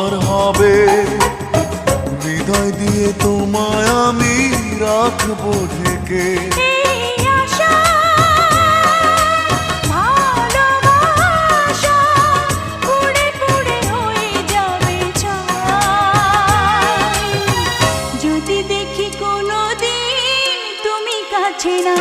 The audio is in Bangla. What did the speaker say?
আমার হবে। হৃদয় দিয়ে তোমায় আমি রাখবো ঢেকে। যদি দেখি কোনোদিন তুমি কাছে না